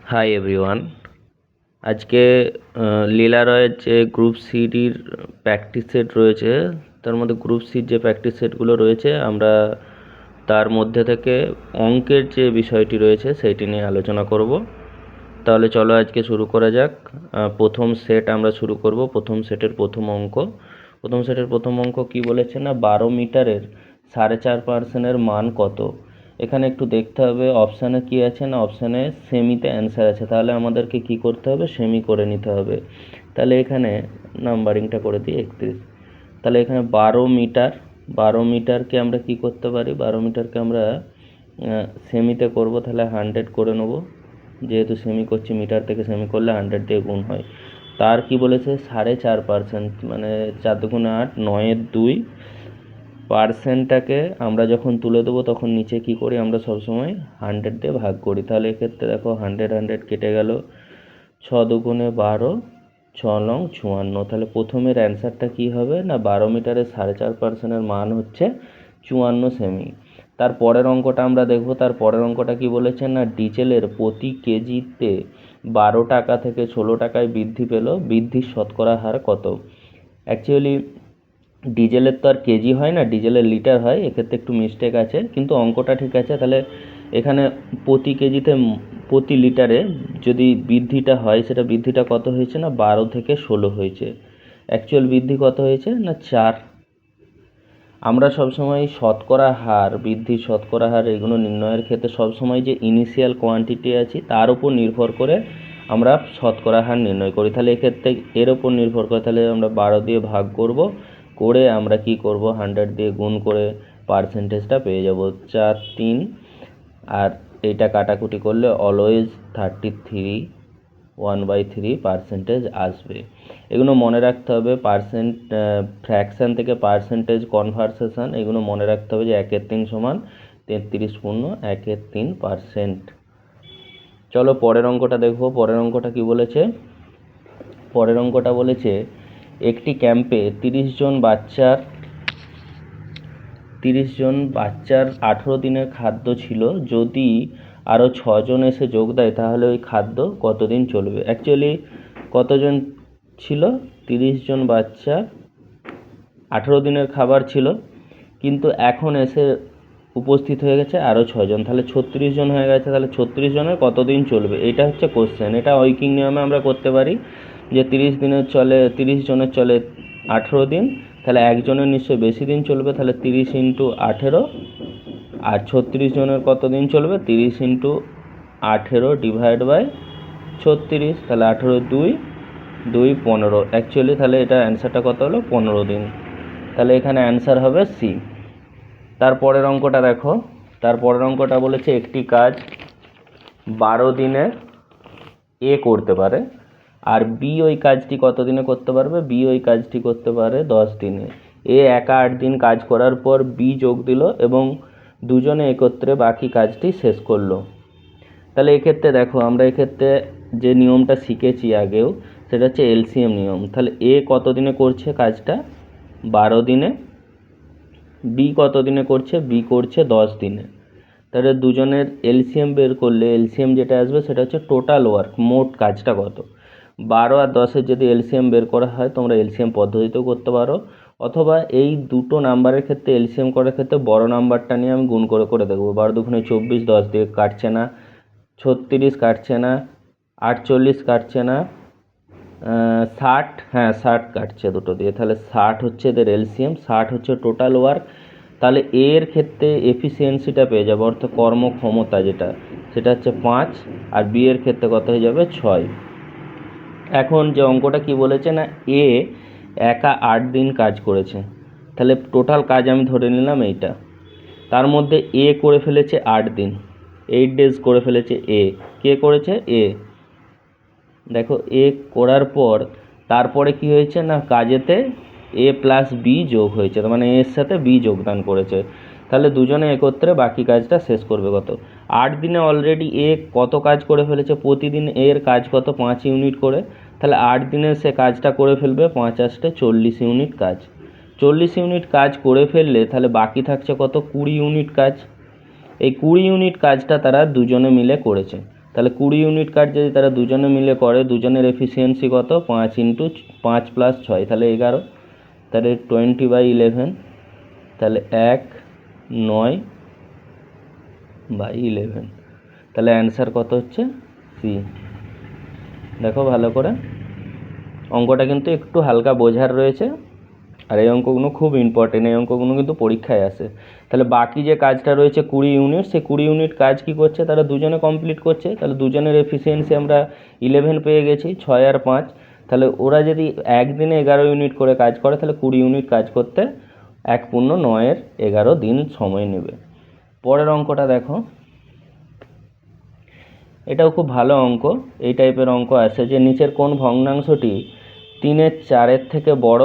Hi everyone. আজকে লীলা রয়ের যে গ্রুপ সিডির প্র্যাকটিস সেট রয়েছে, তার মধ্যে গ্রুপ সির যে প্র্যাকটিস সেটগুলো রয়েছে, আমরা তার মধ্যে থেকে অঙ্কের যে বিষয়টি রয়েছে সেইটি নিয়ে আলোচনা করব। তাহলে চলো আজকে শুরু করা যাক। প্রথম সেট আমরা শুরু করব। প্রথম সেটের প্রথম অঙ্ক কি বলেছে না, 12 মিটারের 4.5% মান কত। এখানে একটু দেখতে হবে অপশানে কি আছে না, অপশানে সেমিতে অ্যান্সার আছে, তাহলে আমাদেরকে কি করতে হবে, সেমি করে নিতে হবে। তাহলে এখানে নাম্বারিংটা করে দিই 31। তাহলে এখানে 12 মিটারকে আমরা কি করতে পারি, 12 মিটারকে আমরা সেমিতে করব, তাহলে 100 করে নেব। যেহেতু সেমি করছি, মিটার থেকে সেমি করলে 100 দিয়ে গুণ হয়। তার কি বলেছে 4.5%, মানে 4 দুগুণে 8, 9-2 পার্সেন্টটাকে আমরা যখন তুলে দেবো তখন নিচে কি করি, আমরা সবসময় 100 দিয়ে ভাগ করি। তাহলে এক্ষেত্রে দেখো 100 কেটে গেল, 6 দুগুণে 12, 6 নং 54। তাহলে প্রথমের অ্যান্সারটা কি হবে না, 12 মিটারের 4.5%-এর মান হচ্ছে 54 সেমি। তার পরের অঙ্কটা আমরা দেখব। তার পরের অঙ্কটা কি বলেছে না, ডিজেলের প্রতি কেজিতে 12 টাকা থেকে 16 টাকায় বৃদ্ধি পেল, বৃদ্ধির শতকরা হার কত। অ্যাকচুয়ালি ডিজেলের তো আর কেজি হয় না, ডিজেলের লিটার হয়, এক্ষেত্রে একটু মিস্টেক আছে, কিন্তু অঙ্কটা ঠিক আছে। তাহলে এখানে প্রতি কেজিতে প্রতি লিটারে যদি বৃদ্ধিটা হয়, সেটা বৃদ্ধিটা কত হয়েছে না, 12 থেকে 16 হয়েছে। অ্যাকচুয়াল বৃদ্ধি কত হয়েছে না, 4। আমরা সবসময় শতকরা হার, বৃদ্ধির শতকরা হার, এগুলো নির্ণয়ের ক্ষেত্রে সবসময় যে ইনিশিয়াল কোয়ান্টিটি আছে তার উপর নির্ভর করে আমরা শতকরা হার নির্ণয় করি। তাহলে এক্ষেত্রে এর উপর নির্ভর করে, তাহলে আমরা 12 দিয়ে ভাগ করব, করে আমরা কি করব, 100 দিয়ে গুণ করে পার্সেন্টেজটা পেয়ে যাব 4, 3। আর এইটা কাটাকুটি করলে অলওয়েজ 33, 1/3 আসবে। এগুলো মনে রাখতে হবে। ফ্র্যাকশান থেকে পার্সেন্টেজ কনভার্সেশন, এগুলো মনে রাখতে হবে যে 1/3 সমান 33 পূর্ণ 1/3%। চলো পরের অঙ্কটা দেখবো। পরের অঙ্কটা কি বলেছে, পরের অঙ্কটা বলেছে একটি ক্যাম্পে 30 জন বাচ্চার 18 দিনের খাদ্য ছিল। যদি আরও 6 জন এসে যোগ দেয় তাহলে ওই খাদ্য কতদিন চলবে। অ্যাকচুয়ালি কতজন ছিল, 30 জন বাচ্চা, 18 দিনের খাবার ছিল, কিন্তু এখন এসে উপস্থিত হয়ে গেছে আরও 6 জন, তাহলে 36 জন হয়ে গেছে। তাহলে 36 জনের কতদিন চলবে, এটা হচ্ছে কোশ্চেন। এটা উইকিং নিয়মে আমরা করতে পারি যে 30 জনের চলে 18 দিন, তাহলে একজনের নিশ্চয়ই বেশি দিন চলবে, তাহলে 30 × 18। আর 36 জনের কত দিন চলবে, 30 × 18 / 36, তাহলে 18 2, 2 15। অ্যাকচুয়ালি তাহলে এটা অ্যান্সারটা কত হলো, 15 দিন। তাহলে এখানে অ্যান্সার হবে সি। তারপরের অঙ্কটা দেখো। তারপরের অঙ্কটা বলেছে একটি কাজ 12 দিনে এ করতে পারে, আর বি ওই কাজটি কত দিনে করতে পারবে, বি ওই কাজটি করতে পারে 10 দিনে। এ একা 8 দিন কাজ করার পর বি যোগ দিল এবং দুজনে একত্রে বাকি কাজটি শেষ করলো। তাহলে এক্ষেত্রে দেখো, আমরা এক্ষেত্রে যে নিয়মটা শিখেছি আগেও, সেটা হচ্ছে এলসিএম নিয়ম। তাহলে এ কত দিনে করছে কাজটা, 12 দিনে। বি কত দিনে করছে, বি করছে 10 দিনে। তাহলে দুজনের এলসিএম বের করলে এলসিএম যেটা আসবে সেটা হচ্ছে টোটাল ওয়ার্ক, মোট কাজটা কত। 12 আর 10-এর যদি এলসিএম বের করা হয়, তোমরা এলসিএম পদ্ধতিতেও করতে পারো, অথবা এই দুটো নাম্বারের ক্ষেত্রে এলসিএম করার ক্ষেত্রে বড় নাম্বারটা নিয়ে আমি গুণ করে করে দেখবো। 12 দুগুণে 24, 10 দিয়ে কাটছে না, 36 কাটছে না, 48 কাটছে না, 60, হ্যাঁ 60 কাটছে দুটো দিয়ে। তাহলে 60 হচ্ছে এদের এলসিএম, 60 হচ্ছে টোটাল ওয়ার্ক। তাহলে এর ক্ষেত্রে এফিসিয়েন্সিটা পেয়ে যাবে, অর্থাৎ কর্মক্ষমতা যেটা, সেটা হচ্ছে 5। আর বি এর ক্ষেত্রে কত হয়ে যাবে, 6। এখন যে অঙ্কটা কি বলেছে না, এ একা 8 দিন কাজ করেছে। তাহলে টোটাল কাজ আমি ধরে নিলাম এইটা, তার মধ্যে এ করে ফেলেছে 8 দিন, 8 ডেজ করে ফেলেছে এ। কে করেছে, এ। দেখো এ করার পর তারপরে কি হয়েছে না, কাজেতে এ প্লাস বি যোগ হয়েছে, তার মানে এর সাথে বি যোগদান করেছে। তাহলে দুজনে একত্রে বাকি কাজটা শেষ করবে কত, 8 দিনে অলরেডি এ কত কাজ করে ফেলেছে, প্রতিদিন এর কাজ কত, 5 ইউনিট করে। তাহলে 8 দিনে সে কাজটা করে ফেলবে 5 × 8 = 40 ইউনিট কাজ। 40 ইউনিট কাজ করে ফেললে তাহলে বাকি থাকছে কত, 20 ইউনিট কাজ। এই 20 ইউনিট কাজটা তারা দুজনে মিলে করেছে। তাহলে 20 ইউনিট কাজ যদি তারা দুজনে মিলে করে, দুজনের এফিসিয়েন্সি কত? 5 ইন্টু 5 প্লাস 6, তাহলে 11। তাহলে 20/11, তাহলে 9/11। তাহলে অ্যান্সার কত হচ্ছে? সি। দেখো ভালো করে, অঙ্কটা কিন্তু একটু হালকা বোঝার রয়েছে, আর এই অঙ্কগুলো খুব ইম্পর্টেন্ট, এই অঙ্কগুলো কিন্তু পরীক্ষায় আসে। তাহলে বাকি যে কাজটা রয়েছে 20 ইউনিট, সেই 20 ইউনিট কাজ কি করছে? তারা দুজনে কমপ্লিট করছে। তাহলে দুজনের এফিসিয়েন্সি আমরা 11 পেয়ে গেছি, 6 আর 5। তাহলে ওরা যদি একদিনে 11 ইউনিট করে কাজ করে, তাহলে 20 ইউনিট কাজ করতে 1×9 দিন সময় নেবে। পরের অঙ্কটা দেখো, এটাও খুব ভালো অঙ্ক। এই টাইপের অঙ্ক আছে যে নিচের কোন ভগ্নাংশটি 3/4 থেকে বড়,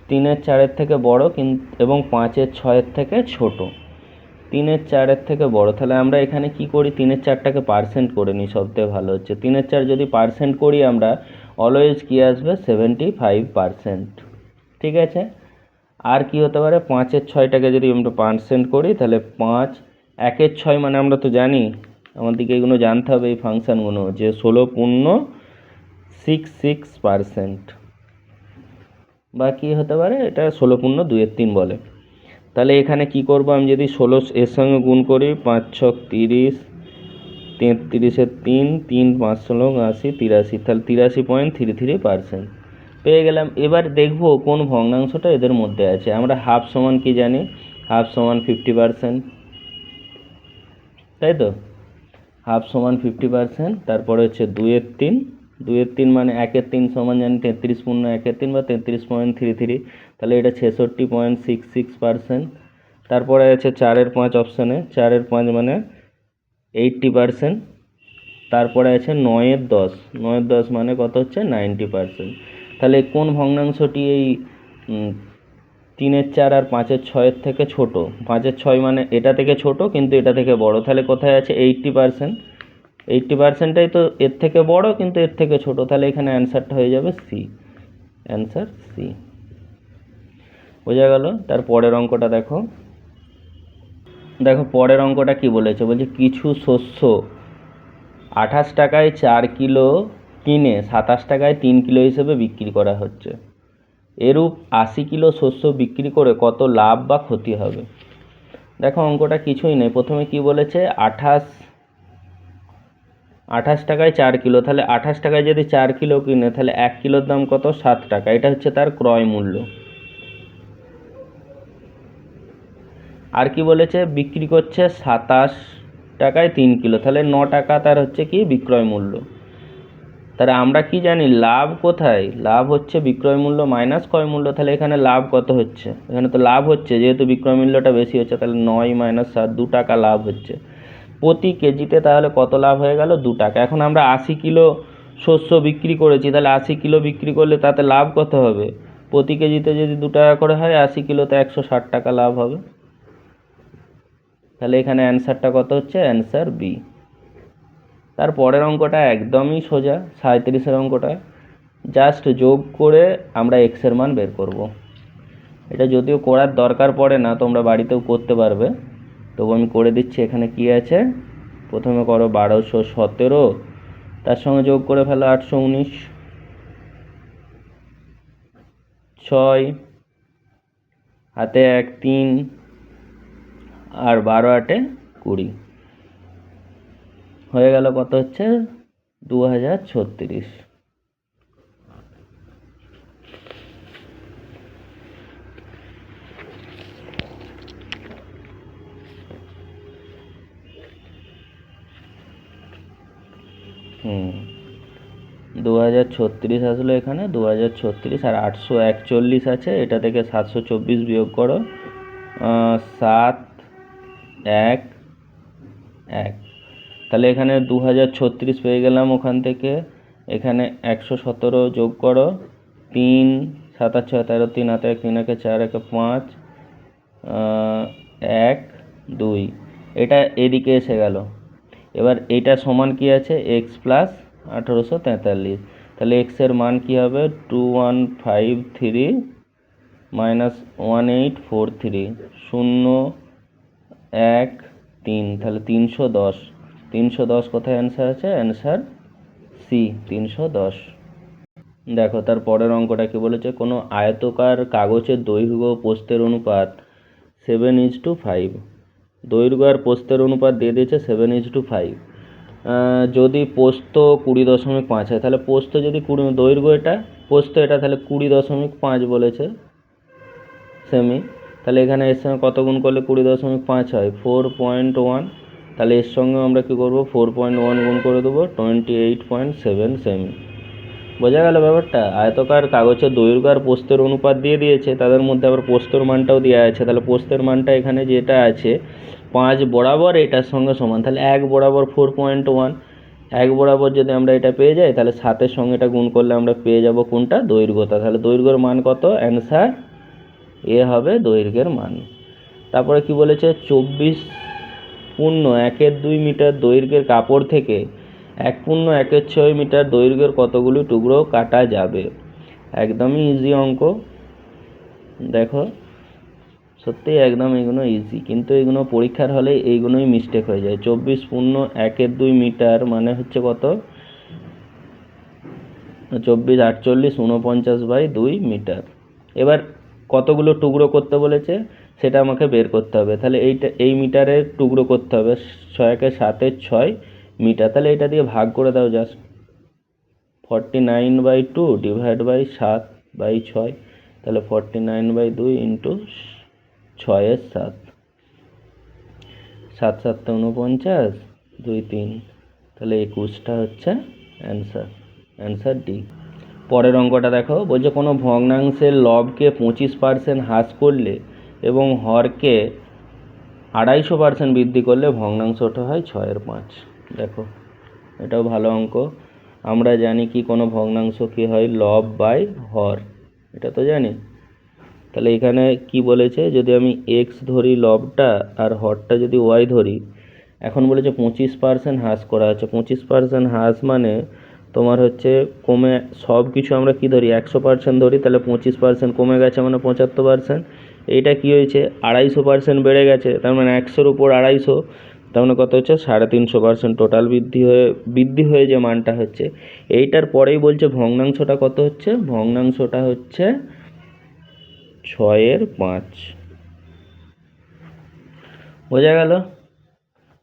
3/4 থেকে বড় এবং 5/6 থেকে ছোট। 3/4 থেকে বড়, তাহলে আমরা এখানে কি করি? 3/4টাকে পার্সেন্ট করে নিই, সবথেকে ভালো হচ্ছে। 3/4 যদি পার্সেন্ট করি আমরা, অলওয়েজ কি আসবে? 75%। ঠিক আছে। আর কি হতে পারে? 5/6টাকে যদি আমরা পার্সেন্ট করি, তাহলে 5 1/6, মানে আমরা তো জানি, আমাদেরকে এগুলো জানতে হবে এই ফাংশানগুলো, যে 16.66%। বা কি হতে পারে? এটা 16.2-3 বলে। তাহলে এখানে কি করব? আমি যদি 16 এর সঙ্গে গুণ করি, 5 6 30, 33-এর 3, 3 5 16 80, 83, তাহলে 83.33% পেয়ে গেলাম। এবার দেখব কোন ভগ্নাংশটা এদের মধ্যে আছে। আমরা হাফ সমান কি জানি? হাফ সমান 50%, তাই তো? হাফ সমান 50%। তারপরে হচ্ছে 2/3, 2/3 মানে 1/3 সমান জানি 33.1/3 বা 33.33, তাহলে এটা 66.66%। তারপরে আছে 4/5 অপশানে, 4/5 মানে 80%। তারপরে আছে 9/10, 9/10 মানে কত হচ্ছে? 90%। তাহলে কোন ভগ্নাংশটি এই 3/4 আর 5/6 থেকে ছোট? 5/6 মানে এটা থেকে ছোট কিন্তু এটা থেকে বড়, তাহলে কোথায় আছে? 80%। 80%টাই তো এর থেকে বড় কিন্তু এর থেকে ছোট, তাহলে এখানে অ্যান্সারটা হয়ে যাবে সি। Answer C. বোঝা গেল? তার পরের অঙ্কটা দেখো। দেখো পরের অঙ্কটা কি বলেছে? বলছে কিছু শস্য 28 টাকায় 4 কিলো কিনে 27 টাকায় 3 কিলো হিসেবে বিক্রি করা হচ্ছে। এরূপ 80 কিলো শস্য বিক্রি করে কত লাভ বা ক্ষতি হবে? দেখো অঙ্কটা কিছুই নেই। প্রথমে কি বলেছে? 28 টাকায় 4 কিলো, তাহলে 28 টাকায় যদি 4 কিলো কিনে, তাহলে 1 কিলোর দাম কত? 7 টাকা। এটা হচ্ছে তার ক্রয় মূল্য। আর কি বলেছে? বিক্রি করছে 27 টাকায় 3 কিলো, তাহলে 9 টাকা তার হচ্ছে কি বিক্রয় মূল্য। তাহলে আমরা কি জানি? লাভ কোথায়? লাভ হচ্ছে বিক্রয় মূল্য মাইনাস ক্রয় মূল্য। তাহলে এখানে লাভ কত হচ্ছে? এখানে তো লাভ হচ্ছে, যেহেতু বিক্রয় মূল্যটা বেশি হচ্ছে, তাহলে 9 - 7, 2 টাকা লাভ হচ্ছে প্রতি কেজিতে। তাহলে কত লাভ হয়ে গেল? 2 টাকা। এখন আমরা 80 কিলো শস্য বিক্রি করেছি, তাহলে 80 কিলো বিক্রি করলে তাতে লাভ কত হবে? প্রতি কেজিতে যদি 2 টাকা করে হয়, 80 কিলোতে 160 টাকা লাভ হবে। তাহলে এখানে অ্যান্সারটা কত হচ্ছে? Answer B. তার পরের অঙ্কটা একদমই সোজা, 37-এর অঙ্কটা। জাস্ট যোগ করে আমরা এক্সের মান বের করব। এটা যদিও করার দরকার পড়ে না, তোমরা বাড়িতেও করতে পারবে, তবু আমি করে দিচ্ছি। এখানে কি আছে? প্রথমে করো 1217, তার সঙ্গে যোগ করে ফেলো 819, 6 হাতে 1 3, আর 12 8 20, হয়ে গেল কত হচ্ছে? 2036। হুম, 2036 আসলো এখানে, 2036 আর 841 আছে, এটা থেকে 724 বিয়োগ করো, 7 1 1, তাহলে এখানে 2036 পেয়ে গেলাম। ওখান থেকে এখানে 117 যোগ করো, 3 7 আর 6 13, 3 হাতে 1, 3 1 4 1 5, 1 2, এটা এদিকে এসে গেল। এবার এটা সমান কি আছে? X plus 1843। তাহলে এক্সের মান কি হবে? 2153 - 1843, 0 1 3, তাহলে 310। 310 কোথায় অ্যান্সার আছে? Answer C, 310। দেখো তার পরের অঙ্কটা কি বলেছে, কোনো আয়তকার কাগজের দৈর্ঘ্য প্রস্থের অনুপাত 7:5। দৈর্ঘ্য আর প্রস্থের অনুপাত দিয়ে দিয়েছে 7:5। যদি প্রস্থ 20.5 হয়, তাহলে প্রস্থ যদি দৈর্ঘ্য এটা, প্রস্থ এটা, তাহলে 20.5 বলেছে সেমি। তাহলে এখানে এর সঙ্গে কত গুণ করলে 20.5 হয়? 4.1। তাহলে এর সঙ্গে আমরা কি করব? 4.1 গুণ করে দেবো, 28.7 সেমি। বোঝা গেল ব্যাপারটা? আয়তকার কাগজের দৈর্ঘ্য আর প্রস্থের অনুপাত দিয়ে দিয়েছে, তাদের মধ্যে আবার প্রস্থের মানটাও দেওয়া আছে। তাহলে প্রস্থের মানটা এখানে যেটা আছে 5 বরাবর এটার সঙ্গে সমান, তাহলে 1 বরাবর 4.1। 1 বরাবর যদি আমরা এটা পেয়ে যাই, তাহলে 7-এর সঙ্গে এটা গুণ করলে আমরা পেয়ে যাব কোনটা? দৈর্ঘ্যটা। তাহলে দৈর্ঘ্যের মান কত? অ্যান্সার এ হবে দৈর্ঘ্যের মান। তারপরে কি বলেছে, 24.1 মিটার দৈর্ঘ্যের কাপড় থেকে 1.16 মিটার দৈর্ঘ্যের কতগুলি টুকরো কাটা যাবে? একদমই ইজি অঙ্ক। দেখো সত্যি একদম এগুলো ইজি, কিন্তু এগুলো পরীক্ষার হলে এইগুলোই মিস্টেক হয়ে যায়। 24.12 মিটার মানে হচ্ছে কত? 24, 48, 49/2 মিটার। এবার কতগুলো টুকরো করতে বলেছে সেটা আমাকে বের করতে হবে। তাহলে এই মিটারের টুকরো করতে হবে, 6 মিটার। তাহলে এটা দিয়ে ভাগ করে দাও জাস্ট, 49/2 ডিভাইড বাই 7/6। তাহলে 49/2 ইন্টু 6/7, 7×7 49, 2 3, তাহলে 21টা হচ্ছে অ্যান্সার ডি। পরের অঙ্কটা দেখো, বলছে কোনো ভগ্নাংশের লবকে 25% হ্রাস করলে এবং হরকে 250% বৃদ্ধি করলে ভগ্নাংশটা হয় 6/5। দেখো এটাও ভালো অঙ্ক। আমরা জানি কি কোনো ভগ্নাংশ কি হয়? লব বাই হর, এটা তো জানি। তাহলে এখানে কি বলেছে, যদি আমি এক্স ধরি লবটা আর হরটা যদি ওয়াই ধরি, এখন বলেছে 25% হ্রাস করা হচ্ছে। 25% হ্রাস মানে তোমার হচ্ছে কমে, সব কিছু আমরা কি ধরি? 100% ধরি, তাহলে 25% কমে গেছে মানে 75%। এইটা কি হয়েছে? 250% বেড়ে গেছে, তার মানে 100-র উপর 250, তার মানে কত হচ্ছে? 350% টোটাল বৃদ্ধি হয়ে যে মানটা হচ্ছে। এইটার পরেই বলছে ভগ্নাংশটা কত হচ্ছে? ভগ্নাংশটা হচ্ছে 6/5। বোঝা গেল?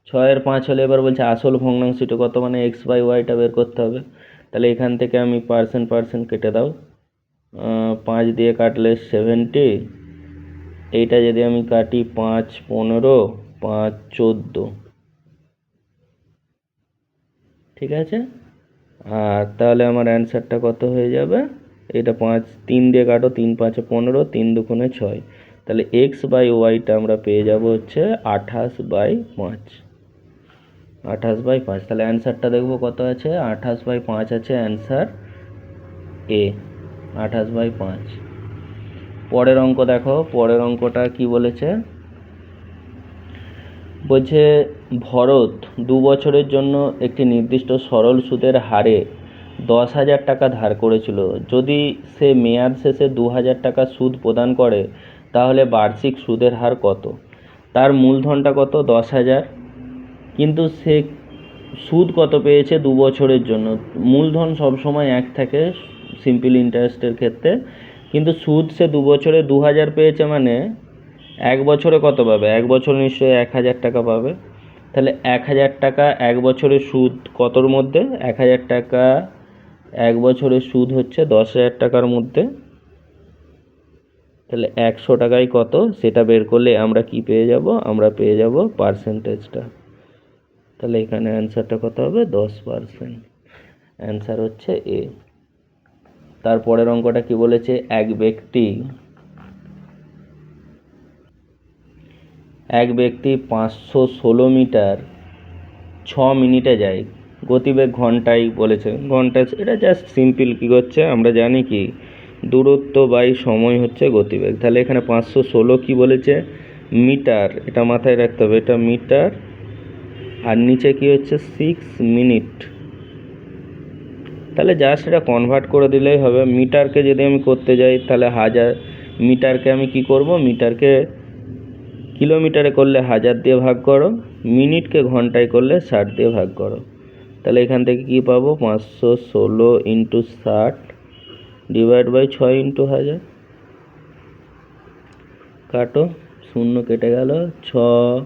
6/5 হলে এবার বলছে আসল ভগ্নাংশটা কত, মানে x/yটা বের করতে হবে। তাহলে এখান থেকে আমি পার্সেন্ট কেটে দাও, 5 দিয়ে কাটলে 70, এইটা যদি আমি কাটি 5 15, 5 14, ঠিক আছে। আর তাহলে আমার অ্যান্সারটা কত হয়ে যাবে? এটা 3 দিয়ে কাটো, 3 5 15, 3 2 6, তাহলে x/yটা আমরা পেয়ে যাব হচ্ছে 28/5। 28/5। তাহলে অ্যান্সারটা দেখবো কত আছে? 28/5 আছে অ্যান্সার এ, 28/5। পরের অঙ্ক দেখো, পরের অঙ্কটা কি বলেছে, বলছে ভরত 2 বছরের জন্য একটি নির্দিষ্ট সরল সুদের হারে 10,000 টাকা ধার করেছিল। যদি সে মেয়াদ শেষে 2,000 টাকা সুদ প্রদান করে, তাহলে বার্ষিক সুদের হার কত? তার মূলধনটা কত? 10,000, কিন্তু সে সুদ কত পেয়েছে 2 বছরের জন্য? মূলধন সবসময় এক থাকে সিম্পল ইন্টারেস্টের ক্ষেত্রে, কিন্তু সুদ সে 2 বছরে 2,000 পেয়েছে, মানে 1 বছরে কত পাবে? 1 বছর নিশ্চয়ই 1,000 টাকা পাবে। তাহলে 1,000 টাকা 1 বছরের সুদ কতর মধ্যে? 1,000 টাকা 1 বছরের সুদ হচ্ছে 10,000 টাকার মধ্যে। তাহলে 100 টাকায় কত সেটা বের করলে আমরা কি পেয়ে যাব? আমরা পেয়ে যাব পার্সেন্টেজটা। তাহলে এখানে অ্যান্সারটা কত হবে? 10%। অ্যান্সার হচ্ছে এ। তারপরের অঙ্কটা কি বলেছে, এক ব্যক্তি 516 মিটার 6 মিনিটে যায়। গতিবেগ ঘন্টায় বলেছে, ঘন্টায়, এটা জাস্ট সিম্পল কি করছে আমরা জানি কি, দূরত্ব বাই সময় হচ্ছে গতিবেগ। তাহলে এখানে 516 কি বলেছে? মিটার, এটা মাথায় রাখতে হবে, এটা মিটার, আর নিচে কি হচ্ছে? 6 মিনিট। তাহলে জাস্ট এটা কনভার্ট করে দিলেই হবে। মিটারকে যদি আমি করতে যাই, তাহলে 1000 মিটারকে আমি কি করব? মিটারকে কিলোমিটারে করলে 1000 দিয়ে ভাগ করো, মিনিটকে ঘন্টায় করলে 60 দিয়ে ভাগ করো। তাহলে এখান থেকে কি পাবো, 516 ইন্টু 60 ডিভাইড বাই 6 ইন্টু 1000। কাটো, শূন্য কেটে গেল, 6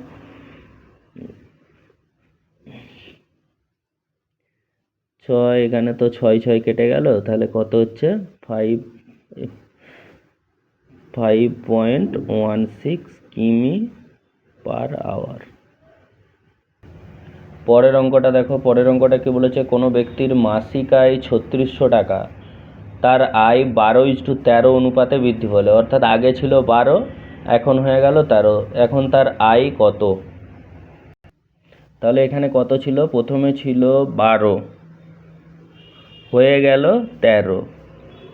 এখানে তো 6 কেটে গেল, তাহলে কত হচ্ছে 5.16 কিমি পার আওয়ার। পরের অঙ্কটা দেখো, পরের অঙ্কটা কি বলেছে, কোনো ব্যক্তির মাসিক আয় 3600 টাকা, তার আয় 12:13 অনুপাতে বৃদ্ধি পেল, অর্থাৎ আগে ছিল 12, এখন হয়ে গেল 13, এখন তার আয় কত? তাহলে এখানে কত ছিল, প্রথমে ছিল 12, হয়ে গেল 13,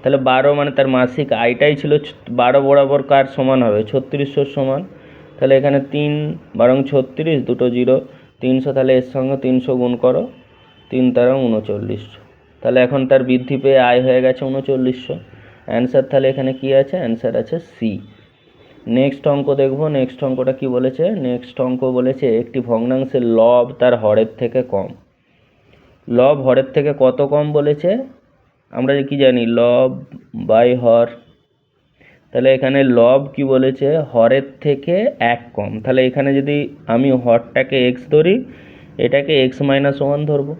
তাহলে 12 মানে তার মাসিক আয়টাই ছিল 12 বরাবর কার সমান হবে, 3600 সমান। তাহলে এখানে 3 বারং 36, দুটো 0, 300, তাহলে এর সঙ্গে 300 গুণ করো, 3 তেরো 3900। তাহলে এখন তার বৃদ্ধি পেয়ে আয় হয়ে গেছে 3900। অ্যান্সার তাহলে এখানে কি আছে, অ্যান্সার আছে সি। নেক্সট অঙ্ক দেখবো, নেক্সট অঙ্কটা কি বলেছে, নেক্সট অঙ্ক বলেছে একটি ভগ্নাংশের লব তার হরের থেকে কম। লব হরের থেকে কত কম বলেছে, আমরা কি জানি, লব বাই হর। তাহলে এখানে লব কি বলেছে, হরের থেকে 1 কম। তাহলে এখানে যদি আমি হরটাকে x ধরি, এটাকে x-1 ধরবো।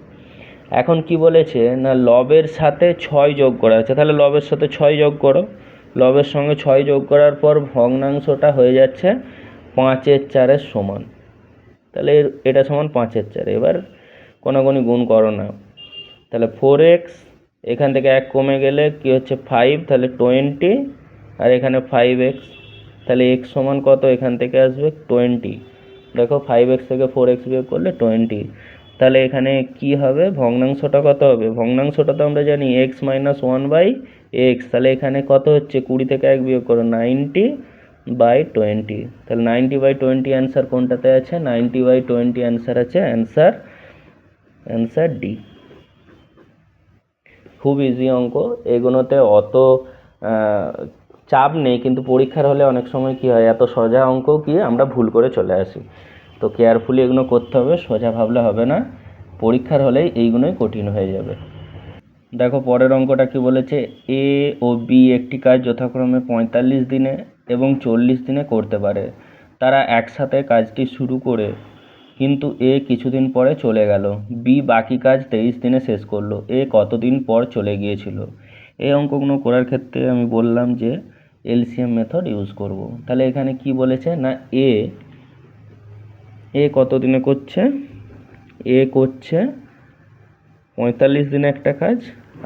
এখন কি বলেছে না, লবের সাথে 6 যোগ করা আছে, তাহলে লবের সাথে 6 যোগ করো, লবের সঙ্গে 6 যোগ করার পর ভগ্নাংশটা হয়ে যাচ্ছে 5/4 সমান। তাহলে এটা সমান 5/4। এবার কোনাগুনি গুণ করো না, তাহলে 4x, এখান থেকে 1 কমে গেলে কি হচ্ছে 5, তাহলে 20, আর এখানে 5x, তাহলে x সমান কত, এখান থেকে আসবে 20। দেখো 5x থেকে 4x বিয়োগ করলে 20, তাহলে এখানে কি হবে, ভগ্নাংশটা কত হবে, ভগ্নাংশটা তো আমরা জানি x-1/x, তাহলে এখানে কত হচ্ছে, 20 থেকে 1 বিয়োগ করো, 90/20। তাহলে 90/20 অ্যান্সার কোনটাতে আছে, 90/20 অ্যান্সার আছে, অ্যান্সার ডি। খুব ইজি অঙ্ক, এগুলোতে অত চাপ নেই, কিন্তু পরীক্ষার হলে অনেক সময় কি হয়, এত সোজা অঙ্ক কি আমরা ভুল করে চলে আসি। তো কেয়ারফুলি এগুলো করতে হবে, সোজা ভাবলে হবে না, পরীক্ষার হলেই এইগুলোই কঠিন হয়ে যাবে। দেখো পরের অঙ্কটা কি বলেছে, এ ও বি একটি কাজ যথাক্রমে 45 দিনে এবং 40 দিনে করতে পারে। তারা একসাথে কাজটি শুরু করে, কিন্তু এ কিছুদিন পরে চলে গেল, বি বাকি কাজ 23 দিনে শেষ করলো, এ কতদিন পর চলে গিয়েছিল। এই অঙ্কগুলো করার ক্ষেত্রে আমি বললাম যে এলসিএম মেথড ইউজ করব। তাহলে এখানে কি বলেছে না, এ কত দিনে করছে, এ করছে 45 দিনে একটা কাজ,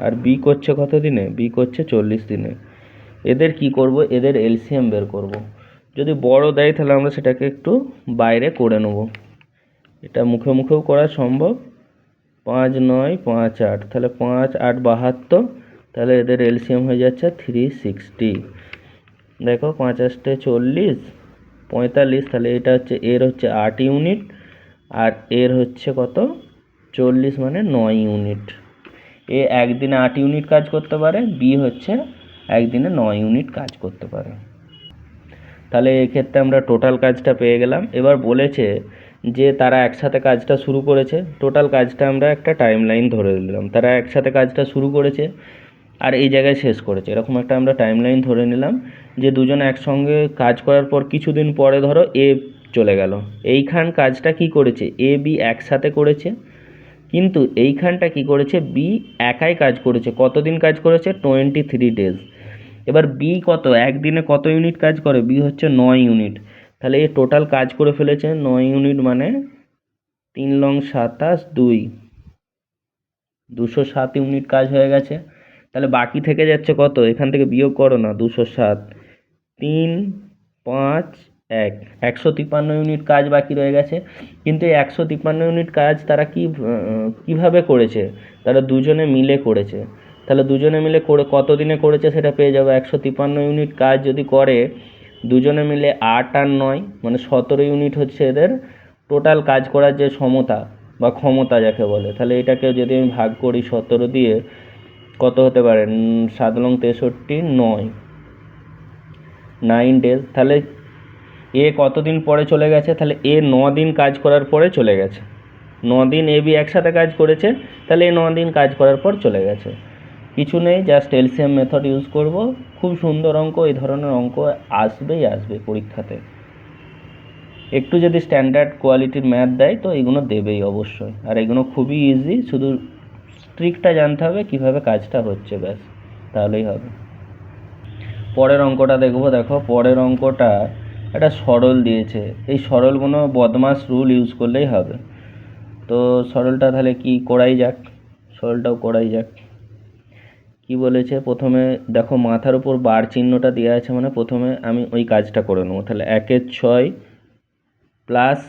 আর বি করছে কত দিনে, বি করছে 40 দিনে। এদের কি করব, এদের এলসিএম বের করব। যদি বড় দেয় তাহলে আমরা সেটাকে একটু বাইরে করে নেব, এটা মুখে মুখেও করা সম্ভব। 5 9 5 8, তাহলে 5 8 72, তাহলে এদের এলসিএম হয়ে যাচ্ছে 360। দেখো 5 8 40, 45, তাহলে এটা হচ্ছে এর হচ্ছে 8 ইউনিট, আর এর হচ্ছে কত 40, মানে 9 ইউনিট। এ একদিনে 8 ইউনিট কাজ করতে পারে, বি হচ্ছে একদিনে 9 ইউনিট কাজ করতে পারে। তাহলে এক্ষেত্রে আমরা টোটাল কাজটা পেয়ে গেলাম। এবার বলেছে যে তারা একসাথে কাজটা শুরু করেছে, টোটাল কাজটা আমরা একটা টাইম লাইন ধরে নিলাম, তারা একসাথে কাজটা শুরু করেছে আর এই জায়গায় শেষ করেছে, এরকম একটা আমরা টাইম লাইন ধরে নিলাম, যে দুজনে একসঙ্গে কাজ করার পর কিছুদিন পরে ধরো এ চলে গেল, এইখান কাজটা কি করেছে, এ বি একসাথে করেছে, কিন্তু এইখানটা কি করেছে, বি একাই কাজ করেছে। কতদিন কাজ করেছে, 23 ডেজ। এবার বি কত, একদিনে কত ইউনিট কাজ করে, বি হচ্ছে 9 ইউনিট। তাহলে এ টোটাল কাজ করে ফেলেছে 9 ইউনিট, মানে 3 লং 27, 207 ইউনিট কাজ হয়ে গেছে। তাহলে বাকি থেকে যাচ্ছে কত, এখান থেকে বিয়োগ করো না, 207, 3 5 1, 153 ইউনিট কাজ বাকি রয়ে গেছে। কিন্তু এই 153 ইউনিট কাজ তারা কিভাবে করেছে, তারা দুজনে মিলে করেছে। তাহলে দুজনে মিলে করে কত দিনে করেছে সেটা পেয়ে যাবে। 153 ইউনিট কাজ যদি করে দুজনে মিলে 8 আর 9, মানে 17 ইউনিট হচ্ছে এদের টোটাল কাজ করার যে সমতা বা ক্ষমতা যাকে বলে। তাহলে এটাকে যদি আমি ভাগ করি 17 দিয়ে, কত হতে পারে, 7 লং 63, 9 ডেজ। তাহলে এ কতদিন পরে চলে গেছে, তাহলে এ 9 দিন কাজ করার পরে চলে গেছে। 9 দিন এ বি একসাথে কাজ করেছে, তাহলে এই 9 দিন কাজ করার পর চলে গেছে। কিছু নেই, জাস্ট এলসিএম মেথড ইউজ করব। খুব সুন্দর অঙ্ক, এই ধরনের অঙ্ক আসবেই আসবে পরীক্ষাতে। একটু যদি স্ট্যান্ডার্ড কোয়ালিটির ম্যাথ দেয় তো এগুলো দেবেই অবশ্যই। আর এগুলো খুবই ইজি, শুধু ট্রিকটা জানতে হবে কীভাবে কাজটা হচ্ছে, ব্যাস তাহলেই হবে। পরের অঙ্কটা দেখবো। দেখো পরের অঙ্কটা একটা সরল দিয়েছে। এই সরলগুলো বদমাস রুল ইউজ করলেই হবে। তো সরলটা তাহলে কি করাই যাক, সরলটাও করাই যাক। কি বলেছে, প্রথমে দেখো মাথার উপর বার চিহ্নটা দেওয়া আছে, মানে প্রথমে আমি ওই কাজটা করে নেবো। তাহলে 1/6 প্লাস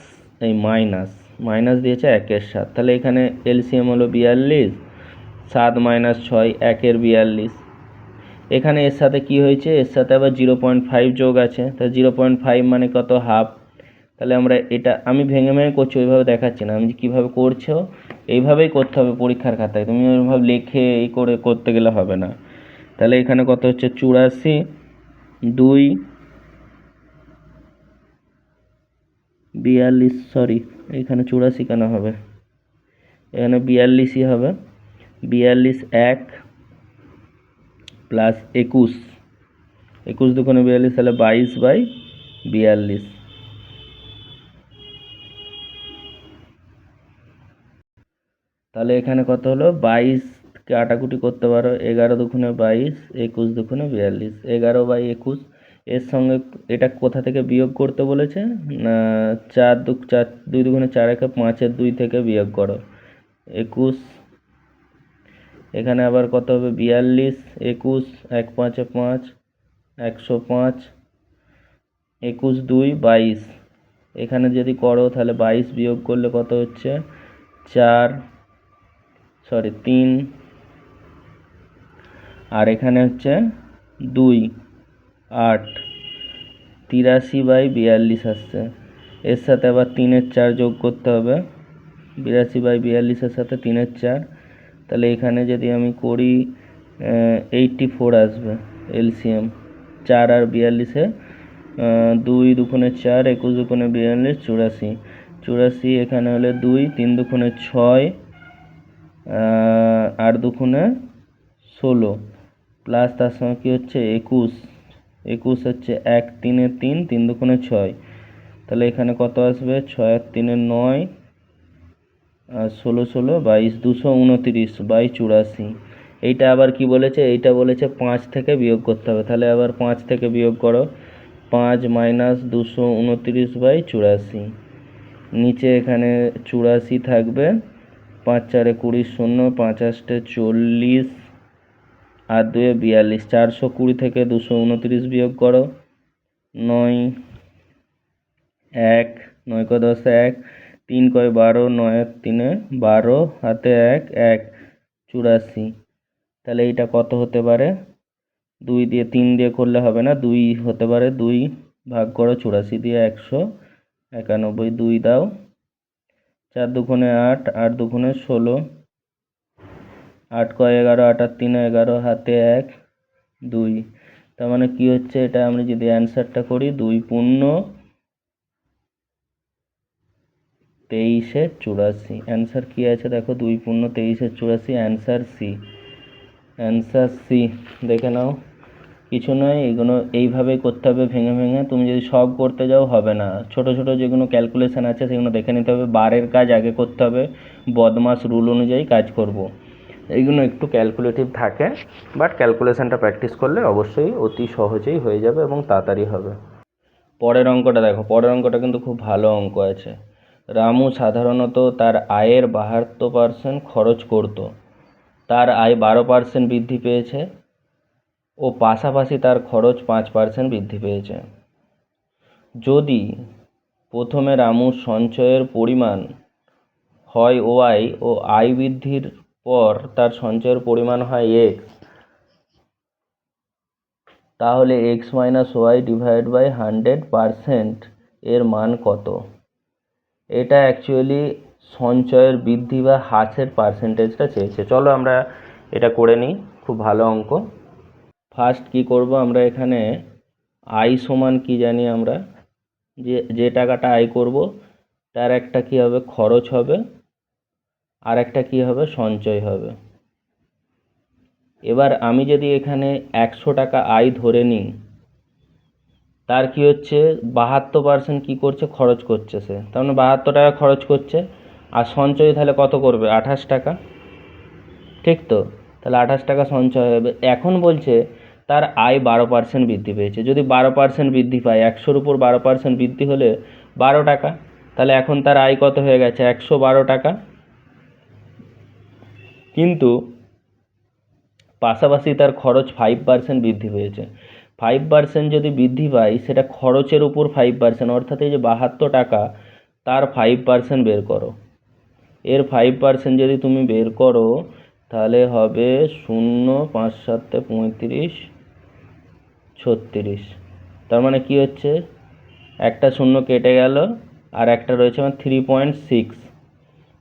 এই মাইনাস দিয়েছে 1/7, তাহলে এখানে এলসিএম হলো 42, 7 - 6 1/42। এখানে এর সাথে কি হয়েছে, এর সাথে আবার 0.5 যোগ আছে, তাহলে 0.5 মানে কত, হাফ। তাহলে আমরা এটা আমি ভেঙে ভেঙে করছি, ওইভাবে দেখাচ্ছি না। আমি কীভাবে করছো এইভাবেই করতে হবে পরীক্ষার খাতায়, তুমি ওইভাবে লিখে এই করে করতে গেলে হবে না। তাহলে এখানে কত হচ্ছে 84, 2 42, সরি এখানে 84 কেন হবে, এখানে 42ই হবে। 42 1 প্লাস 21, 21 দুগুণে 42, তাহলে 22/42। তাহলে এখানে কত হলো, 22কে কাটাকুটি করতে পারো, 11 দুগুণে 22, 21 দুগুণে 42, 11/21। এর সঙ্গে এটা কোথা থেকে বিয়োগ করতে বলেছে না, 4 2 দুগুণে 4, 5-এর 2 থেকে বিয়োগ করো 21। এখানে আবার কত হবে, 42, 21, 1 5-এ 5, 105, 21 2 22। এখানে যদি করো তাহলে 22 বিয়োগ করলে কত হচ্ছে 3, আর এখানে হচ্ছে 2 8, 83/42 আসছে। এর সাথে আবার 3-এর 4 যোগ করতে হবে, 82/42-এর সাথে 3-এর 4, তাহলে এখানে যদি আমি করি 84 আসবে এলসিএম। 4 আর 42-এ 2 দুগুণে 4, 21 দুগুণে 42, 84, 84 এখানে হলে 2, 3 দুগুণে 6, 8 দুগুণে 16, প্লাস তার সঙ্গে কী হচ্ছে 21, 21 হচ্ছে 1 3-এ 3, 3 দুগুণে 6, তাহলে এখানে কত আসবে 6 আর 3-এ 9, আর 16 16 22, 229/84। এইটা আবার কি বলেছে, এইটা বলেছে 5 থেকে বিয়োগ করতে হবে, তাহলে আবার 5 থেকে বিয়োগ করো, 5 - 229/84। নিচে এখানে 84 থাকবে, 5 4-এ 20, 0 5 8-এ 40, আর 2-এ 42, 420 থেকে 229 বিয়োগ করো, 9 1, 9 × 10 1, 3 × 12, 9 আর 3-এ 12, হাতে 1 1, 84। তাহলে এইটা কত হতে পারে, 2 দিয়ে 3 দিয়ে করলে হবে না, 2 হতে পারে, 2 ভাগ করো 84 দিয়ে 191, 2 দাও, 4 দুগুণে 8, 8 দুগুণে 16, 8 × 11, 8 আর 3-এ 11, হাতে 1 2। তার মানে কি হচ্ছে, এটা আমরা যদি অ্যান্সারটা করি 2 পূর্ণ 23/84। অ্যান্সার কি আছে দেখো, 2 পূর্ণ 23/84, অ্যান্সার সি। অ্যান্সার সি দেখে নাও। কিছু নয়, এগুলো এইভাবেই করতে হবে ভেঙে ভেঙে। তুমি যদি সব করতে যাও হবে না, ছোট ছোট যেগুলো ক্যালকুলেশান আছে সেগুলো দেখে নিতে হবে। বারের কাজ আগে করতে হবে, বদমাস রুল অনুযায়ী কাজ করব। এইগুলো একটু ক্যালকুলেটিভ থাকে, বাট ক্যালকুলেশানটা প্র্যাকটিস করলে অবশ্যই অতি সহজেই হয়ে যাবে এবং তাড়াতাড়ি হবে। পরের অঙ্কটা দেখো, পরের অঙ্কটা কিন্তু খুব ভালো অঙ্ক আছে। রামু সাধারণত তার আয়ের 72% খরচ করত, তার আয় 12% বৃদ্ধি পেয়েছে ও পাশাপাশি তার খরচ 5% বৃদ্ধি পেয়েছে। যদি প্রথমে রামুর সঞ্চয়ের পরিমাণ হয় ওয়াই ও আয় বৃদ্ধির পর তার সঞ্চয়ের পরিমাণ হয় এক্স, তাহলে x - y/ 100% এর মান কত? এটা অ্যাকচুয়ালি সঞ্চয়ের বৃদ্ধি বা হ্রাসের পার্সেন্টেজটা চেয়েছে। চলো আমরা এটা করে নিই, খুব ভালো অঙ্ক। ফার্স্ট কি করব, আমরা এখানে আই সমান কি জানি আমরা, যে টাকাটা আয় করব তার একটা কি হবে খরচ হবে, আর একটা কি হবে সঞ্চয় হবে। এবার আমি যদি এখানে 100 টাকা আয় ধরে নিই, তার কি হচ্ছে 72% কি করছে খরচ করছে সে, তার মানে 72 টাকা খরচ করছে। আর সঞ্চয় তাহলে কত করবে 28 টাকা, ঠিক তো? তাহলে 28 টাকা সঞ্চয় হবে। এখন বলছে তার আয় 12% বৃদ্ধি পেয়েছে। যদি 12% বৃদ্ধি পায়, 100-র উপর 12% বৃদ্ধি হলে 12 টাকা, তাহলে এখন তার আয় কত হয়ে গেছে 112 টাকা। কিন্তু পাশাপাশি তার খরচ 5% বৃদ্ধি পেয়েছে। 5% যদি বৃদ্ধি পায় সেটা খরচের উপর 5%, অর্থাৎ এই যে 72 টাকা তার 5% বের করো। এর 5% যদি তুমি বের করো তাহলে হবে 0, 5 7 35, 36। তার মানে কি হচ্ছে একটা শূন্য কেটে গেল আর একটা রয়েছে আমার 3.6।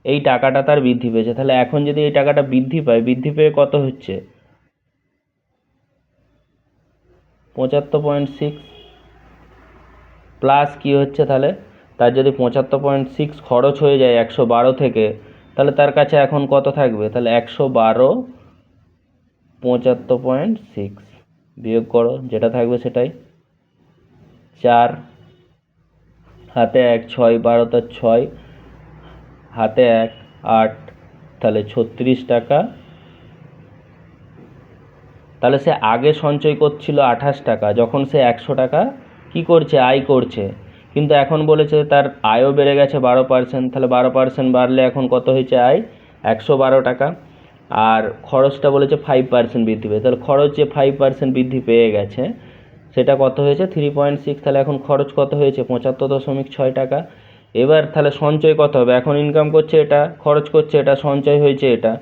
এই টাকাটা তার বৃদ্ধি পেয়েছে। তাহলে এখন যদি এই টাকাটা বৃদ্ধি পায়, বৃদ্ধি পেয়ে কত হচ্ছে 75.6 প্লাস কি হচ্ছে তাহলে তার যদি 75.6 খরচ হয়ে যায় 112 থেকে, তাহলে তার কাছে এখন কত থাকবে, তাহলে 112 75.6 বিয়োগ করো, যেটা থাকবে সেটাই। 4 হাতে 1, 6 12 তার 6, হাতে 1 8, তাহলে 36 টাকা। তাহলে সে আগে সঞ্চয় করছিল 28 টাকা, যখন সে 100 টাকা কি করছে আয় করছে, কিন্তু এখন বলেছে তার আয়ও বেড়ে গেছে 12%। তাহলে 12% বাড়লে এখন কত হয়েছে আয় 112 টাকা। আর খরচটা বলেছে 5% বৃদ্ধি পেয়ে, তাহলে খরচ যে 5% বৃদ্ধি পেয়ে গেছে সেটা কত হয়েছে 3.6। তাহলে এখন খরচ কত হয়েছে 75.6 টাকা। এবার তাহলে সঞ্চয় কত হবে, এখন ইনকাম করছে এটা, খরচ করছে এটা, সঞ্চয় হয়েছে এটা।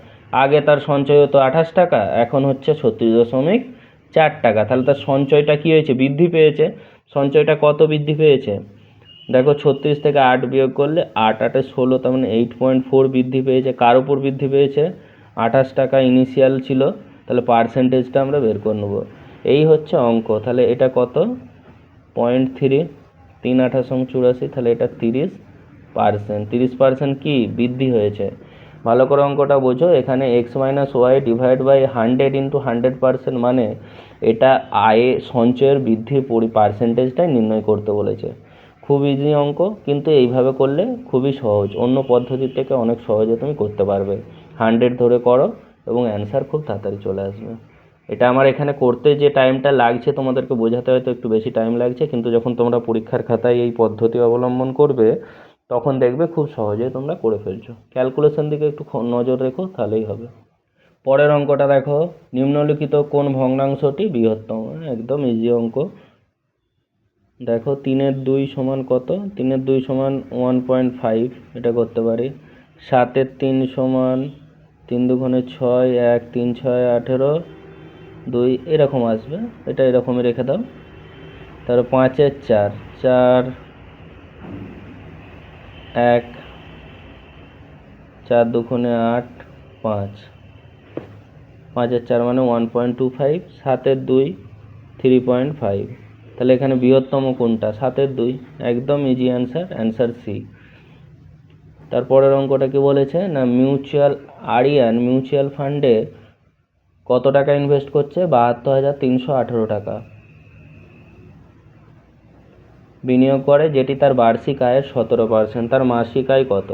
আগে তার সঞ্চয় হতো 28 টাকা, এখন হচ্ছে 36.4 টাকা। তাহলে তার সঞ্চয়টা কি হয়েছে বৃদ্ধি পেয়েছে। সঞ্চয়টা কত বৃদ্ধি পেয়েছে দেখো, 36 থেকে 8 বিয়োগ করলে 8 8 16, তার মানে 8.4 বৃদ্ধি পেয়েছে। কার উপর বৃদ্ধি পেয়েছে 28 টাকা ইনিশিয়াল ছিল, তাহলে পার্সেন্টেজটা আমরা বের করে নেব। এই হচ্ছে অঙ্ক। তাহলে এটা কত 0.3, 3 8 84, তাহলে এটা 30%। 30% কি বৃদ্ধি হয়েছে। ভালো করে অঙ্কটা বোঝো। এখানে x minus Y divide by 100 into 100%, মানে এটা আয়ে সঞ্চয়ের বৃদ্ধির পার্সেন্টেজটাই নির্ণয় করতে বলেছে। খুব ইজি অঙ্ক, কিন্তু এইভাবে করলে খুবই সহজ। অন্য পদ্ধতির থেকে অনেক সহজে তুমি করতে পারবে। 100 ধরে করো এবং অ্যান্সার খুব তাড়াতাড়ি চলে আসবে। এটা আমার এখানে করতে যে টাইমটা লাগছে তোমাদেরকে বোঝাতে হয়তো একটু বেশি টাইম লাগছে, কিন্তু যখন তোমরা পরীক্ষার খাতায় এই পদ্ধতি অবলম্বন করবে তখন দেখবে খুব সহজেই তোমরা করে ফেলছো। ক্যালকুলেশন দিকে একটু নজর রেখো, তাহলেই হবে। পরের অঙ্কটা দেখো, নিম্নলিখিত কোন ভগ্নাংশটি বৃহত্তম। একদম ইজি অঙ্ক। দেখো 3 2 সমান কত, 3 2 সমান 1.5, এটা করতে পারি। 7 3 সমান 3 2 6, 1 3 6 18, 2 এরকম আসবে, এটা এরকমই রেখে দাও। তারপর 5 4 4 1 4 2 8 5, 5 4 মানে 1.25, 7 2 3.5। তাহলে এখানে বৃহত্তম কোনটা 7 2, একদম ইজি অ্যান্সার সি। তারপরের অঙ্কটা কি বলেছে না, আরিয়ান মিউচুয়াল ফান্ডে কত টাকা ইনভেস্ট করছে 72,318 টাকা বিনিয়োগ করে, যেটি তার বার্ষিক আয়ের 17%। তার মাসিক আয় কত।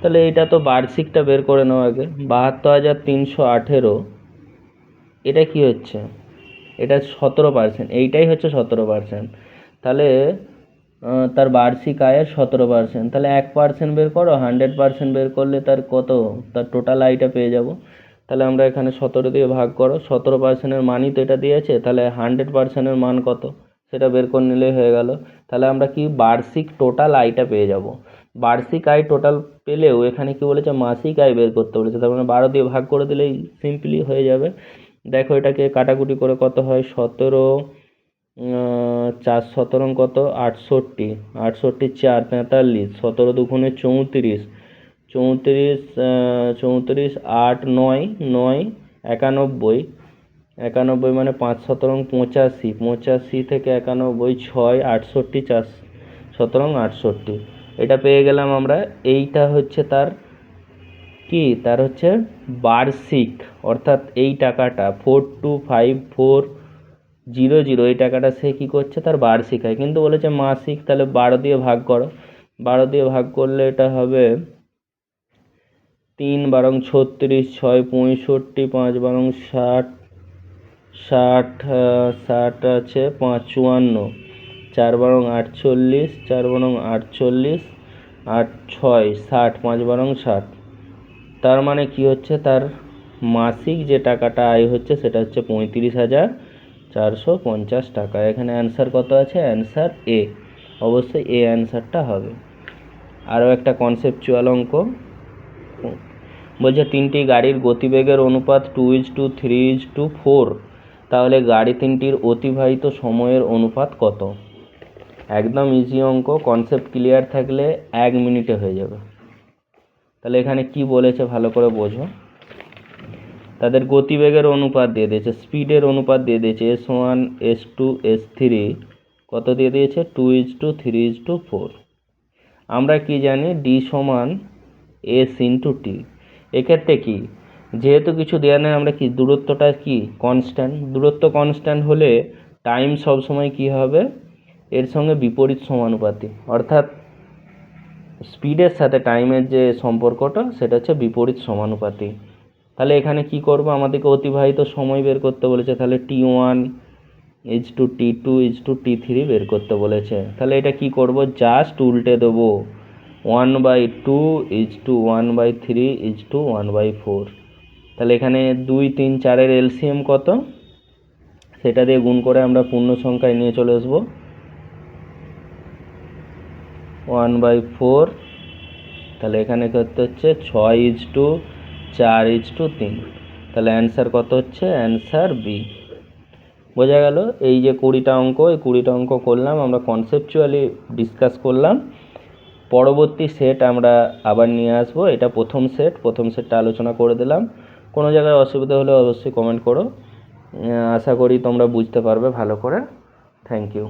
তাহলে এইটা তো বার্ষিকটা বের করে নাও আগে। 72,318, এটা কি হচ্ছে, এটা 17%, এইটাই হচ্ছে 17%। তাহলে তার বার্ষিক আয়ের 17%, তাহলে 1% বের করো, 100% বের করলে তার কত, তার টোটাল আয়টা পেয়ে যাব। তাহলে আমরা এখানে 17 দিয়ে ভাগ করো, 17%-এর মানই তো এটা দিয়েছে, তাহলে 100%-এর মান কত সেটা বের করে নিলেই হয়ে গেল। তাহলে আমরা কি বার্ষিক টোটাল আয়টা পেয়ে যাব। বার্ষিক আয় টোটাল পেলেও এখানে কি বলেছে মাসিক আয় বের করতে বলেছে, তার মানে 12 দিয়ে ভাগ করে দিলেই সিম্পলি হয়ে যাবে। দেখো এটাকে কাটাকুটি করে কত হয়, 17 4 17 কত 68, 68 4 45, 17 2 34, 34 34 8 9 9 91, 91 মানে 5 17 85, 85 থেকে 91 6 68 4 17 68, এটা পেয়ে গেলাম আমরা। এইটা হচ্ছে তার কি, তার হচ্ছে বার্ষিক, অর্থাৎ এই টাকাটা 42540, এই টাকাটা সে কি করছে, তার বার্ষিক হয়, কিন্তু বলেছে মাসিক, তাহলে 12 দিয়ে ভাগ করো। 12 দিয়ে ভাগ করলে এটা হবে 3 বারং 36, 6 65, 5 বারং 60, 60 আছে 5 54, 4 বারং 48, 4 বারং 48, 8 6 60, 5 বারং 60। তার মানে কি হচ্ছে, তার মাসিক যে টাকাটা আয় হচ্ছে সেটা হচ্ছে 35,450 টাকা। এখানে অ্যান্সার কত আছে, অ্যান্সার এ, অবশ্যই এ অ্যান্সারটা হবে। আরও একটা কনসেপচুয়াল অঙ্ক বলছে, 3টি গাড়ির গতিবেগের অনুপাত 2:3:4, তাহলে গাড়ি 3টির অতিবাহিত সময়ের অনুপাত কত? একদম ইজি অঙ্ক, কনসেপ্ট ক্লিয়ার থাকলে 1 মিনিটে হয়ে যাবে। তাহলে এখানে কি বলেছে ভালো করে বোঝো। তাদের গতিবেগের অনুপাত দিয়ে দিয়েছে, স্পিডের অনুপাত দিয়ে দিয়েছে, S1 S2 S3 কত দিয়ে দিয়েছে, 2:3:4। আমরা কি জানি, D সমান S ইন্টু টি। এক্ষেত্রে কি, যেহেতু কিছু দেওয়া নেই, আমরা কি দূরত্বটা কি কনস্ট্যান্ট, দূরত্ব কনস্ট্যান্ট হলে টাইম সবসময় কি হবে, এর সঙ্গে বিপরীত সমানুপাতি, অর্থাৎ স্পিডের সাথে টাইমের যে সম্পর্কটা সেটা হচ্ছে বিপরীত সমানুপাতি। তাহলে এখানে কি করব, আমাদেরকে অতিবাহিত সময় বের করতে বলেছে, তাহলে T1 = T2 = T3 বের করতে বলেছে। তাহলে এটা কি করব, জাস্ট উল্টে দেবো, 1/2 = 1/3 = 1/4। তাহলে এখানে 2 3 4-এর এলসিএম কত, সেটা দিয়ে গুণ করে আমরা পূর্ণ সংখ্যায় নিয়ে চলে আসবো 1/4। তাহলে এখানে করতে হচ্ছে 6:4:3। তাহলে অ্যান্সার কত হচ্ছে, অ্যান্সার বি। বোঝা গেল। এই যে 20টা অঙ্ক, এই 20টা অঙ্ক করলাম আমরা, কনসেপচুয়ালি ডিসকাস করলাম। পরবর্তী সেট আমরা আবার নিয়ে আসবো, এটা প্রথম সেটটা আলোচনা করে দিলাম। কোনো জায়গায় অসুবিধা হলে অবশ্যই কমেন্ট করো। আশা করি তোমরা বুঝতে পারবে ভালো করে। Thank you.